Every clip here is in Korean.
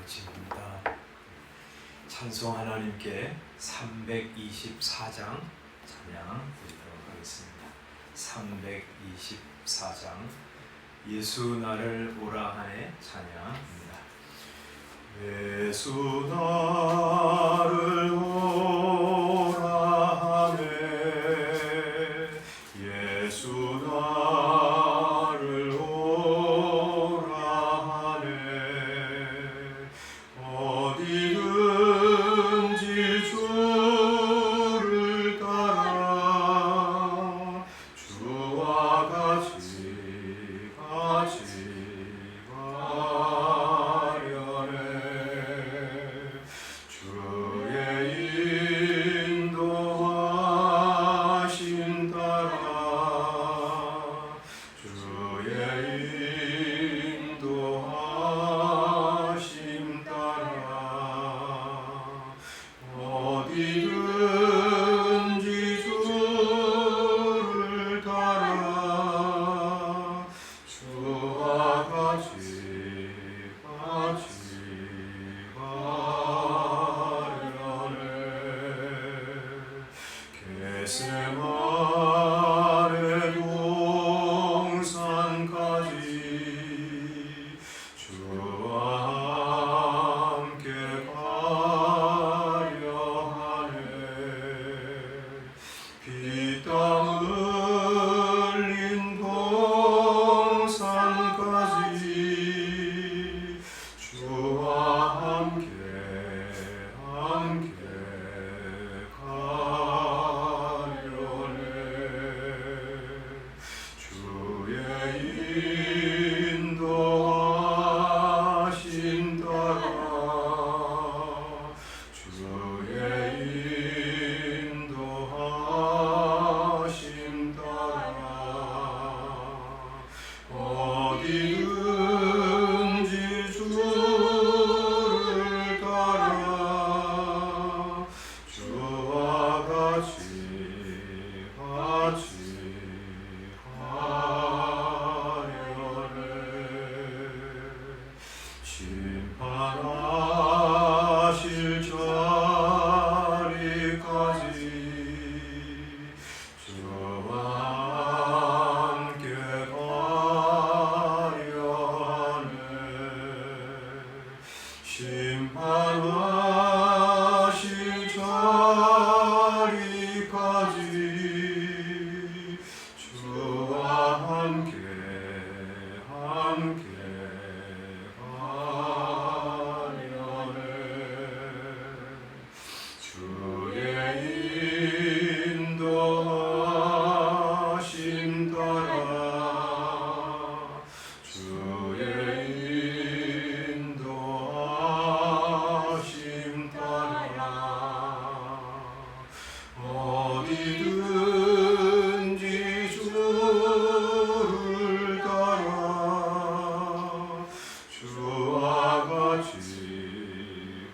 아침입니다. 찬송 하나님께 324장 찬양 드리도록 하겠습니다. 324장 예수 나를 오라 하네 찬양입니다. 예수 나를 오라 하네 예수 나를 오라 하네 어디든지 주를 따라 주와 같이 가려네 주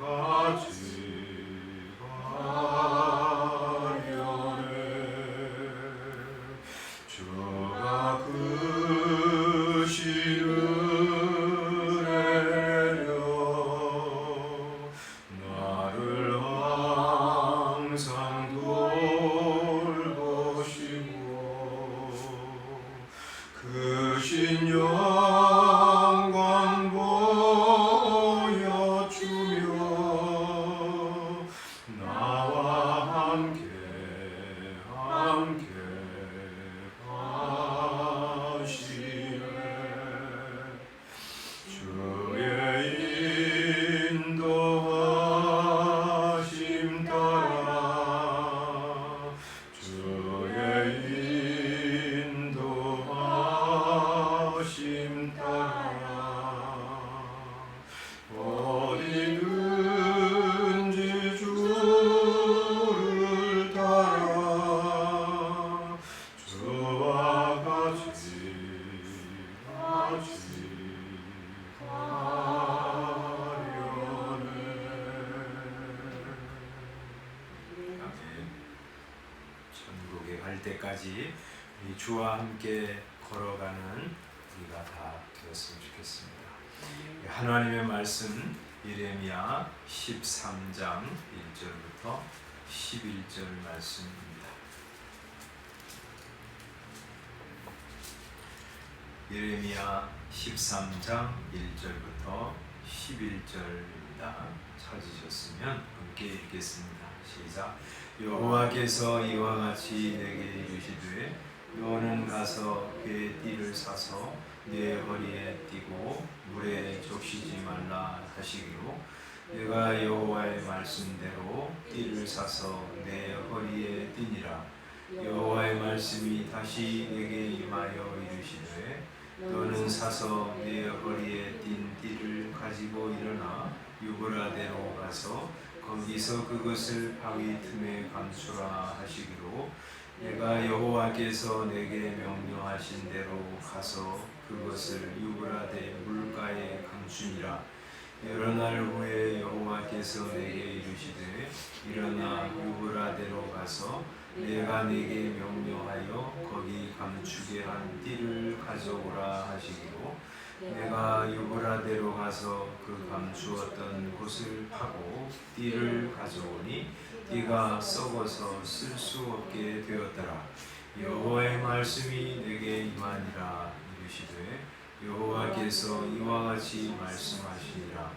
가려네. 주가 그 시를 내려 나를 항상 돌보시고 그 신영광 보여주며 나와 함께 하시네. 주의 인도하심 따라 주의 인도하심 따라 어디든지 주를 따라 주와 같이 가려네. 천국에 갈 때까지 우리 주와 함께 걸어가는 우리가 다 되었으면 좋겠습니다. 하나님의 말씀 예레미야 13장 1절부터 11절 말씀입니다. 예레미야 13장 1절부터 11절입니다. 찾으셨으면 함께 읽겠습니다. 시작. 여호와께서 이와 같이 내게 이르시되 너는 가서 그의 띠를 사서 내 허리에 띠고 물에 적시지 말라 하시기로 내가 여호와의 말씀대로 띠를 사서 내 허리에 띠니라. 여호와의 말씀이 다시 내게 임하여 이르시되 너는 사서 내 허리에 띈 띠를 가지고 일어나 유브라데로 가서 거기서 그것을 바위 틈에 감추라 하시기로 내가 여호와께서 내게 명령하신 대로 가서 그것을 유브라데 물가에 감추니라. 여러 날 후에 여호와께서 내게 이르시되 일어나 유브라데로 가서 내가 네게 명령하여 거기 감추게 한 띠를 가져오라 하시기로 내가 유브라데로 가서 그 감추었던 곳을 파고 띠를 가져오니 띠가 썩어서 쓸 수 없게 되었더라. 여호와의 말씀이 내게 임하니라. 이르시되 여호와께서 이와 같이 말씀하시니라.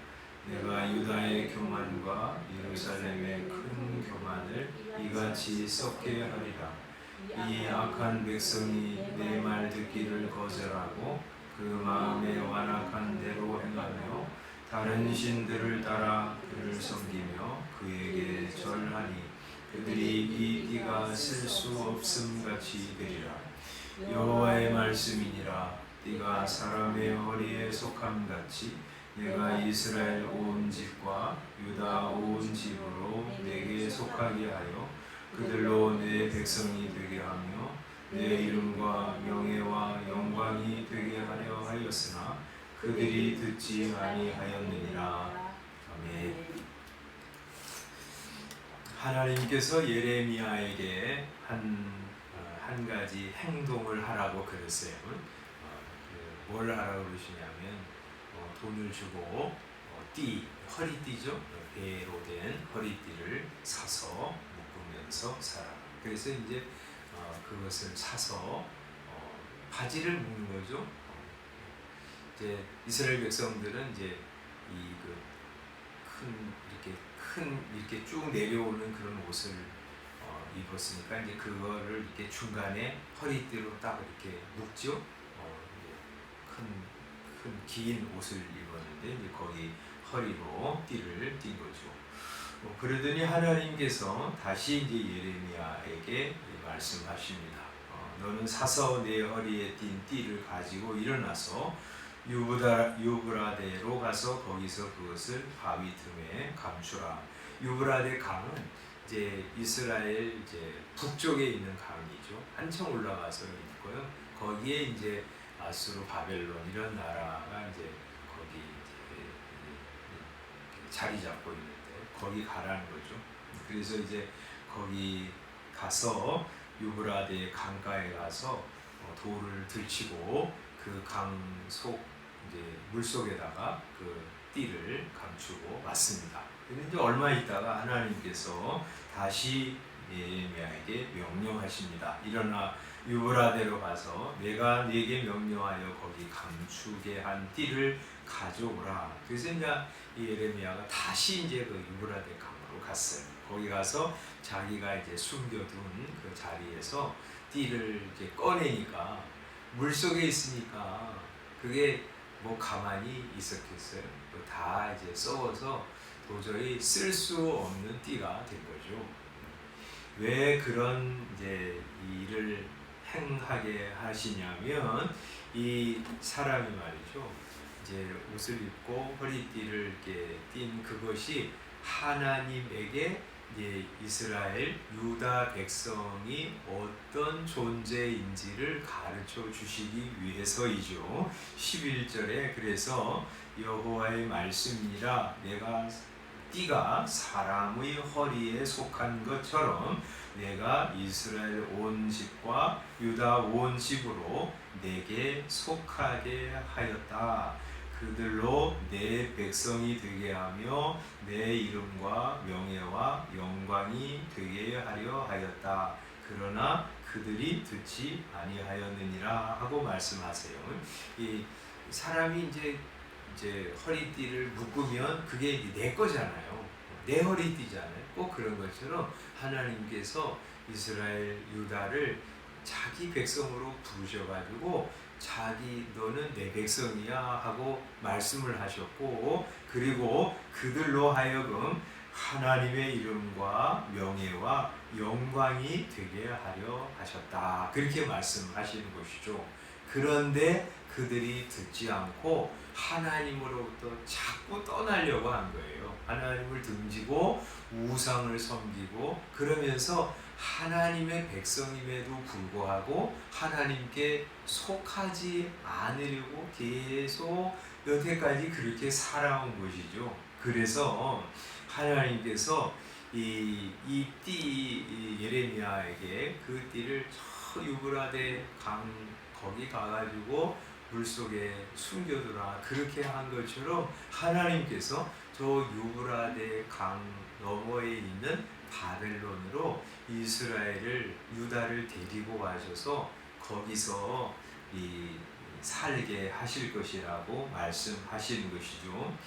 내가 유다의 교만과 예루살렘의 큰 교만을 이같이 썩게 하리라. 이 악한 백성이 내 말 듣기를 거절하고 그 마음에 완악한 대로 행하며 다른 신들을 따라 그를 섬기며 그에게 절하니 그들이 이 띠가 쓸 수 없음 같이 되리라. 여호와의 말씀이니라. 띠가 사람의 허리에 속함 같이 내가 이스라엘 온 집과 유다 온 집으로 내게 속하게 하여 그들로 내 백성이 되게 하며 내 이름과 명예와 영광이 되게 하려 하였으나 그들이 듣지 아니하였느니라. 아멘. 하나님께서 예레미야에게 한 가지 행동을 하라고 그랬어요. 뭘 하라고 그러시냐면 돈을 주고 허리띠죠. 배로 된 허리띠를 사서 묶으면서 살아. 그래서 이제 그것을 사서 바지를 묶는 거죠. 이제 이스라엘 백성들은 이제 이렇게 쭉 내려오는 그런 옷을 입었으니까 이제 그거를 이렇게 중간에 허리띠로 딱 이렇게 묶죠. 긴 옷을 입었는데 이제 거기 허리로 띠를 띈 거죠. 그러더니 하나님께서 다시 이제 예레미야에게 말씀하십니다. 너는 사서 내 허리에 띈 띠를 가지고 일어나서 유브라데로 가서 거기서 그것을 바위 틈에 감추라. 유브라데 강은 이제 이스라엘 이제 북쪽에 있는 강이죠. 한참 올라가서 있고요. 거기에 이제 아수르, 바벨론 이런 나라가 이제 거기 이제 자리 잡고 있는 거기 가라는 거죠. 그래서 이제 거기 가서 유브라데 강가에 가서 돌을 들치고 그 강 속 이제 물 속에다가 그 띠를 감추고 왔습니다. 그런데 이제 얼마 있다가 하나님께서 다시 예레미야에게 명령하십니다. 일어나 유브라데로 가서 내가 네게 명령하여 거기 감추게 한 띠를 가져오라. 그래서 이제 예레미야가 다시 이제 그 유브라데 강으로 갔어요. 거기 가서 자기가 이제 숨겨둔 그 자리에서 띠를 이제 꺼내니까 물 속에 있으니까 그게 뭐 가만히 있었겠어요. 다 이제 썩어서 도저히 쓸 수 없는 띠가 된 거죠. 왜 그런 이제 일을 행하게 하시냐면 이 사람이 말이죠. 이제 옷을 입고 허리띠를 이렇게 띈 그것이 하나님에게 이제 이스라엘 유다 백성이 어떤 존재인지를 가르쳐 주시기 위해서이죠. 11절에 그래서 여호와의 말씀이라 내가 띠가 사람의 허리에 속한 것처럼 내가 이스라엘 온 집과 유다 온 집으로 내게 속하게 하였다. 그들로 내 백성이 되게 하며 내 이름과 명예와 영광이 되게 하려 하였다. 그러나 그들이 듣지 아니하였느니라 하고 말씀하세요. 이 사람이 이제 허리띠를 묶으면 그게 내 거잖아요. 내 허리띠잖아요. 꼭 그런 것처럼 하나님께서 이스라엘 유다를 자기 백성으로 부르셔가지고 자기 너는 내 백성이야 하고 말씀을 하셨고, 그리고 그들로 하여금 하나님의 이름과 명예와 영광이 되게 하려 하셨다. 그렇게 말씀하시는 것이죠. 그런데 그들이 듣지 않고 하나님으로부터 자꾸 떠나려고 한 거예요. 하나님을 등지고 우상을 섬기고 그러면서 하나님의 백성임에도 불구하고 하나님께 속하지 않으려고 계속 여태까지 그렇게 살아온 것이죠. 그래서 하나님께서 이 예레미야에게 그 띠를 저 유브라데 강 거기 가가지고 물속에 숨겨두라 그렇게 한 것처럼 하나님께서 저 유브라데 강 너머에 있는 바벨론으로 이스라엘을 유다를 데리고 가셔서 거기서 살게 하실 것이라고 말씀하시는 것이죠.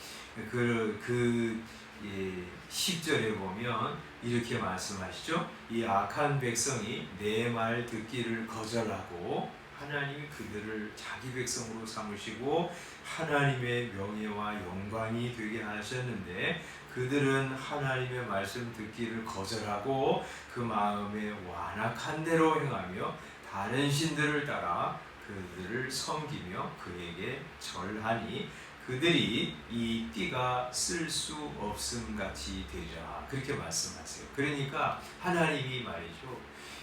10절에 보면 이렇게 말씀하시죠. 이 악한 백성이 내 말 듣기를 거절하고 하나님이 그들을 자기 백성으로 삼으시고 하나님의 명예와 영광이 되게 하셨는데 그들은 하나님의 말씀 듣기를 거절하고 그 마음에 완악한 대로 행하며 다른 신들을 따라 그들을 섬기며 그에게 절하니 그들이 이 띠가 쓸 수 없음 같이 되리라 그렇게 말씀하세요. 그러니까 하나님이 말이죠.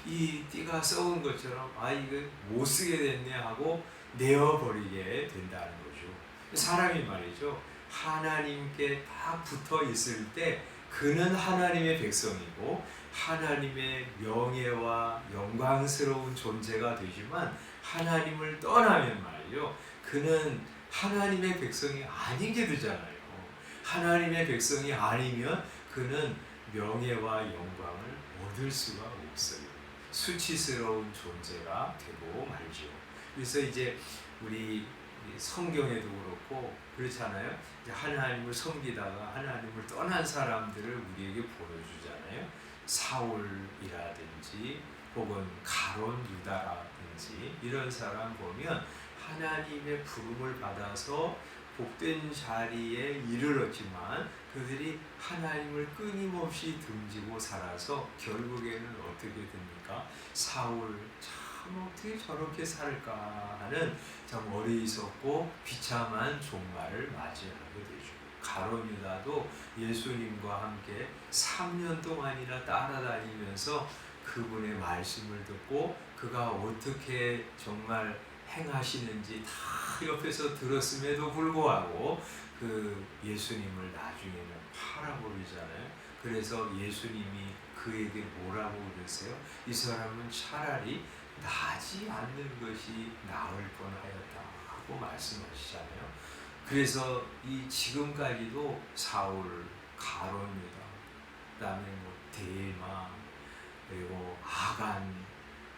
이 띠가 썩은 것처럼 이거 못 쓰게 됐네 하고 내어버리게 된다는 거죠. 사람이 말이죠. 하나님께 딱 붙어 있을 때 그는 하나님의 백성이고 하나님의 명예와 영광스러운 존재가 되지만 하나님을 떠나면 말이죠. 그는 하나님의 백성이 아닌 게 되잖아요. 하나님의 백성이 아니면 그는 명예와 영광을 얻을 수가 없어요. 수치스러운 존재가 되고 말죠. 그래서 이제 우리 성경에도 그렇고 그렇잖아요. 이제 하나님을 섬기다가 하나님을 떠난 사람들을 우리에게 보여주잖아요. 사울이라든지 혹은 가론 유다라든지 이런 사람 보면 하나님의 부름을 받아서 복된 자리에 이르렀지만 그들이 하나님을 끊임없이 등지고 살아서 결국에는 어떻게 됩니까? 사울 참 어떻게 저렇게 살까 하는 참 어리석고 비참한 종말을 맞이하게 되죠. 가론 유다도 예수님과 함께 3년 동안이나 따라다니면서 그분의 말씀을 듣고 그가 어떻게 정말 행하시는지 다 옆에서 들었음에도 불구하고 그 예수님을 나중에는 팔아버리잖아요. 그래서 예수님이 그에게 뭐라고 그러세요? 이 사람은 차라리 나지 않는 것이 나을 뻔하였다 하고 말씀하시잖아요. 그래서 이 지금까지도 사울, 가룟유다, 그다음에 뭐 데마, 그리고 아간,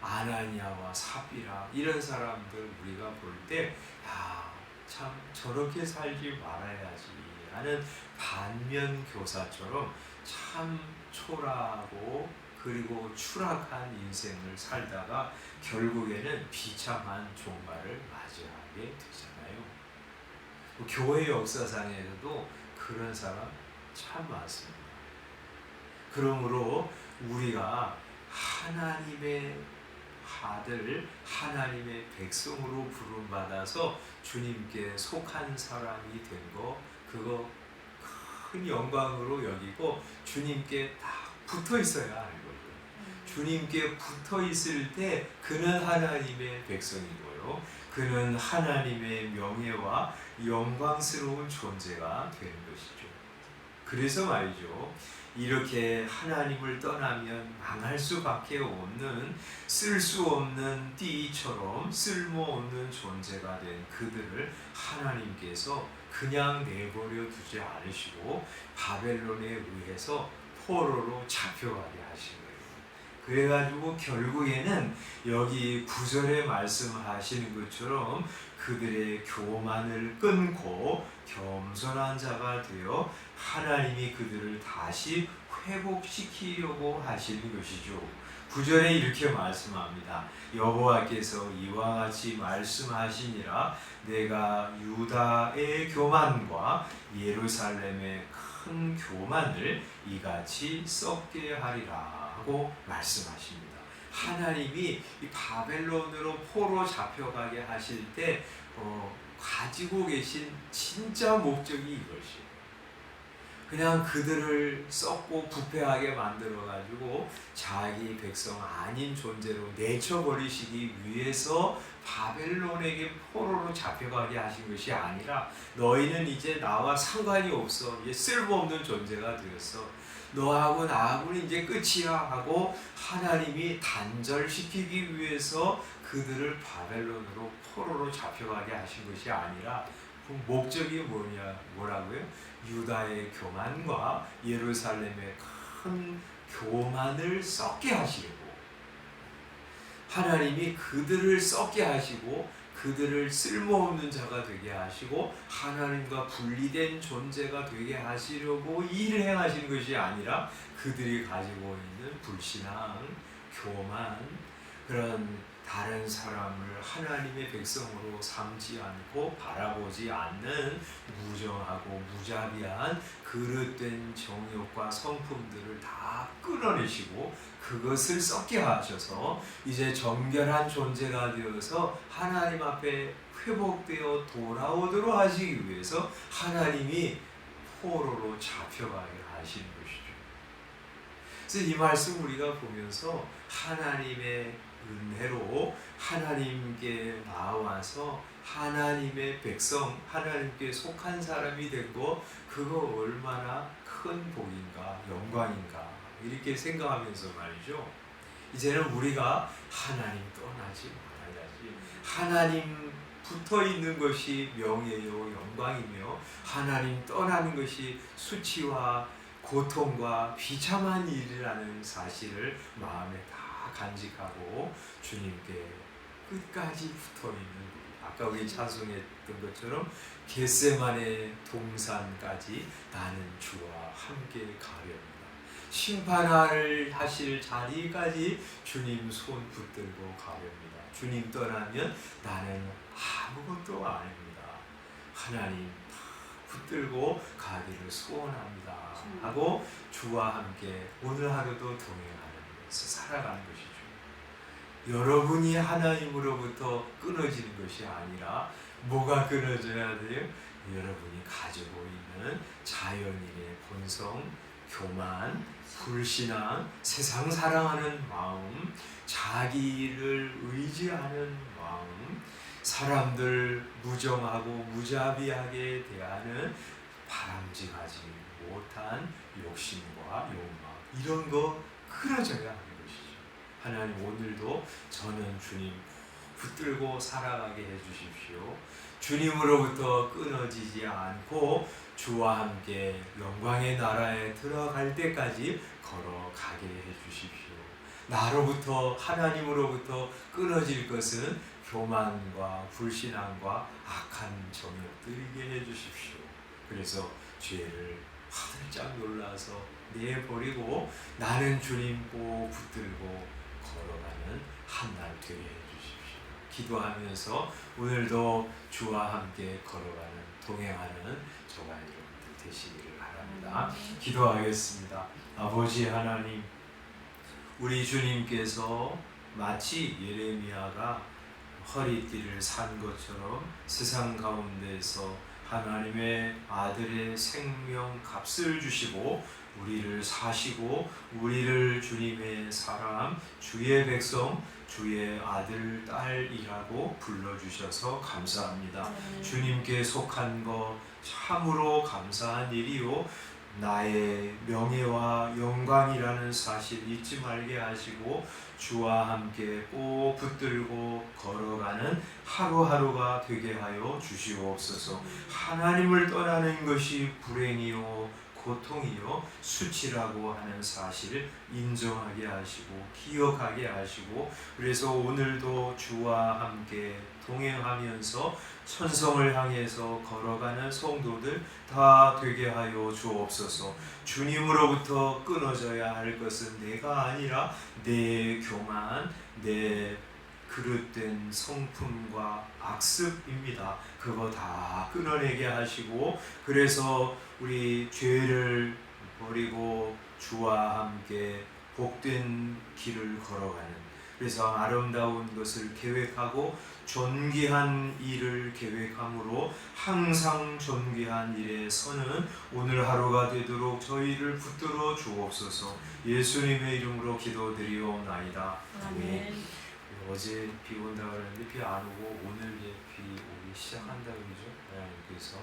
아나니아와 삽비라 이런 사람들 우리가 볼 때 참 저렇게 살지 말아야지 하는 반면 교사처럼 참 초라하고 그리고 추락한 인생을 살다가 결국에는 비참한 종말을 맞이하게 되잖아요. 교회 역사상에서도 그런 사람 참 많습니다. 그러므로 우리가 하나님의 아들, 하나님의 백성으로 부름받아서 주님께 속한 사람이 된 거, 그거 큰 영광으로 여기고 주님께 딱 붙어 있어야 하는 거예요. 주님께 붙어 있을 때 그는 하나님의 백성이고요. 그는 하나님의 명예와 영광스러운 존재가 되는 것이죠. 그래서 말이죠. 이렇게 하나님을 떠나면 망할 수밖에 없는 쓸 수 없는 띠처럼 쓸모없는 존재가 된 그들을 하나님께서 그냥 내버려 두지 않으시고 바벨론에 의해서 포로로 잡혀가게 하신 거예요. 그래가지고 결국에는 여기 9절에 말씀하시는 것처럼 그들의 교만을 끊고 겸손한 자가 되어 하나님이 그들을 다시 회복시키려고 하시는 것이죠. 9절에 이렇게 말씀합니다. 여호와께서 이와 같이 말씀하시니라 내가 유다의 교만과 예루살렘의 큰 교만을 이같이 썩게 하리라 하고 말씀하십니다. 하나님이 이 바벨론으로 포로 잡혀가게 하실 때 가지고 계신 진짜 목적이 이것이에요. 그냥 그들을 썩고 부패하게 만들어가지고 자기 백성 아닌 존재로 내쳐버리시기 위해서 바벨론에게 포로로 잡혀가게 하신 것이 아니라 너희는 이제 나와 상관이 없어. 이제 쓸모없는 존재가 되었어. 너하고 나하고는 이제 끝이야 하고 하나님이 단절시키기 위해서 그들을 바벨론으로 포로로 잡혀가게 하신 것이 아니라 그 목적이 뭐라고요? 유다의 교만과 예루살렘의 큰 교만을 썩게 하시려고 하나님이 그들을 썩게 하시고 그들을 쓸모없는 자가 되게 하시고 하나님과 분리된 존재가 되게 하시려고 일을 행하시는 것이 아니라 그들이 가지고 있는 불신앙, 교만, 그런 다른 사람을 하나님의 백성으로 삼지 않고 바라보지 않는 무정하고 무자비한 그릇된 정욕과 성품들을 다 끊어내시고 그것을 썩게 하셔서 이제 정결한 존재가 되어서 하나님 앞에 회복되어 돌아오도록 하시기 위해서 하나님이 포로로 잡혀가게 하시는 것이죠. 그래서 이 말씀 우리가 보면서 하나님의 은혜로 하나님께 나와서 하나님의 백성, 하나님께 속한 사람이 된 거 그거 얼마나 큰 복인가, 영광인가 이렇게 생각하면서 말이죠. 이제는 우리가 하나님 떠나지 말아야지. 하나님 붙어 있는 것이 명예요, 영광이며 하나님 떠나는 것이 수치와 고통과 비참한 일이라는 사실을 마음에 다 간직하고 주님께 끝까지 붙어있는 아까 우리 찬송했던 것처럼 겟세마네 동산까지 나는 주와 함께 가렵니다. 심판하실 자리까지 주님 손 붙들고 가렵니다. 주님 떠나면 나는 아무것도 아닙니다. 하나님 붙들고 가기를 소원합니다 하고 주와 함께 오늘 하루도 동행하면서 살아가는 것이죠. 여러분이 하나님으로부터 끊어지는 것이 아니라 뭐가 끊어져야 돼요? 여러분이 가지고 있는 자연인의 본성, 교만, 불신앙, 세상 사랑하는 마음, 자기를 의지하는 마음, 사람들 무정하고 무자비하게 대하는 바람직하지 못한 욕심과 욕망, 이런 거 끊어져야 하는 것이죠. 하나님, 오늘도 저는 주님 붙들고 살아가게 해주십시오. 주님으로부터 끊어지지 않고 주와 함께 영광의 나라에 들어갈 때까지 걸어가게 해주십시오. 나로부터, 하나님으로부터 끊어질 것은 교만과 불신앙과 악한 정욕들이게 해주십시오. 그래서 죄를 화들짝 놀라서 내버리고 나는 주님 꼭 붙들고 걸어가는 한 날 되게 해주십시오. 기도하면서 오늘도 주와 함께 걸어가는, 동행하는 저와 여러분들 되시기를 바랍니다. 기도하겠습니다. 아버지 하나님, 우리 주님께서 마치 예레미야가 허리띠를 산 것처럼 세상 가운데서 하나님의 아들의 생명 값을 주시고 우리를 사시고 우리를 주님의 사람, 주의 백성, 주의 아들, 딸이라고 불러주셔서 감사합니다. 주님께 속한 것 참으로 감사한 일이요, 나의 명예와 영광이라는 사실 잊지 말게 하시고 주와 함께 꼭 붙들고 걸어가는 하루하루가 되게 하여 주시옵소서. 하나님을 떠나는 것이 불행이요 고통이요 수치라고 하는 사실을 인정하게 하시고 기억하게 하시고, 그래서 오늘도 주와 함께 동행하면서 천성을 향해서 걸어가는 성도들 다 되게 하여 주옵소서. 주님으로부터 끊어져야 할 것은 내가 아니라 내 교만, 내 그릇된 성품과 악습입니다. 그거 다 끊어내게 하시고, 그래서 우리 죄를 버리고 주와 함께 복된 길을 걸어가는, 그래서 아름다운 것을 계획하고 존귀한 일을 계획함으로 항상 존귀한 일에 서는 오늘 하루가 되도록 저희를 붙들어 주옵소서. 예수님의 이름으로 기도드리옵나이다. 아멘. 어제 비 온다 그랬는데 비 안 오고 오늘 이제 비 오기 시작한다 그러죠. 그래서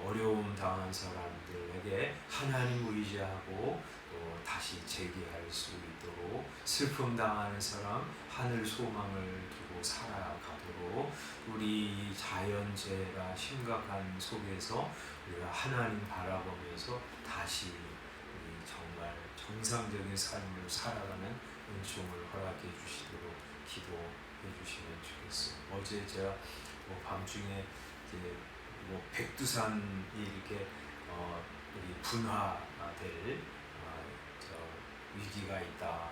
어려움 당한 사람들에게 하나님 의지하고 또 다시 재기할 수 있도록, 슬픔 당하는 사람 하늘 소망을 두고 살아가도록, 우리 자연재해가 심각한 속에서 우리가 하나님 바라보면서 다시 우리 정말 정상적인 삶을 살아가는 은총을 허락해 주시도록 기도해 주시면 좋겠어요. 어제 제가 밤중에 이제 백두산이 이렇게 우리 분화될 위기가 있다,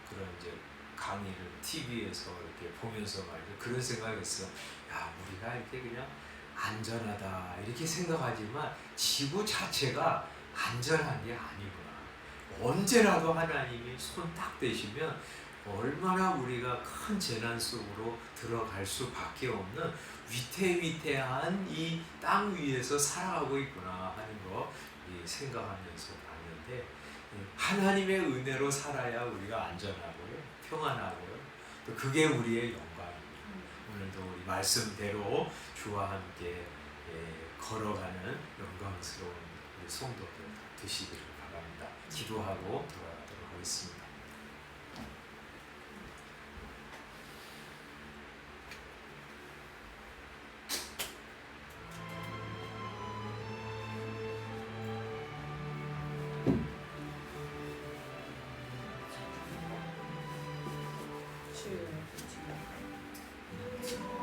그런 이제 강의를 TV에서 이렇게 보면서 말이죠, 그런 생각했어요. 야, 우리가 이렇게 그냥 안전하다 이렇게 생각하지만 지구 자체가 안전한 게 아니구나. 언제라도 하나님이 손 딱 대시면 얼마나 우리가 큰 재난 속으로 들어갈 수밖에 없는 위태위태한 이 땅 위에서 살아가고 있구나 하는 거 생각하면서 봤는데, 하나님의 은혜로 살아야 우리가 안전하고요, 평안하고요, 또 그게 우리의 영광입니다. 오늘도 우리 말씀대로 주와 함께 걸어가는 영광스러운 우리 성도들 되시기를 바랍니다. 기도하고 돌아가도록 하겠습니다. 주여,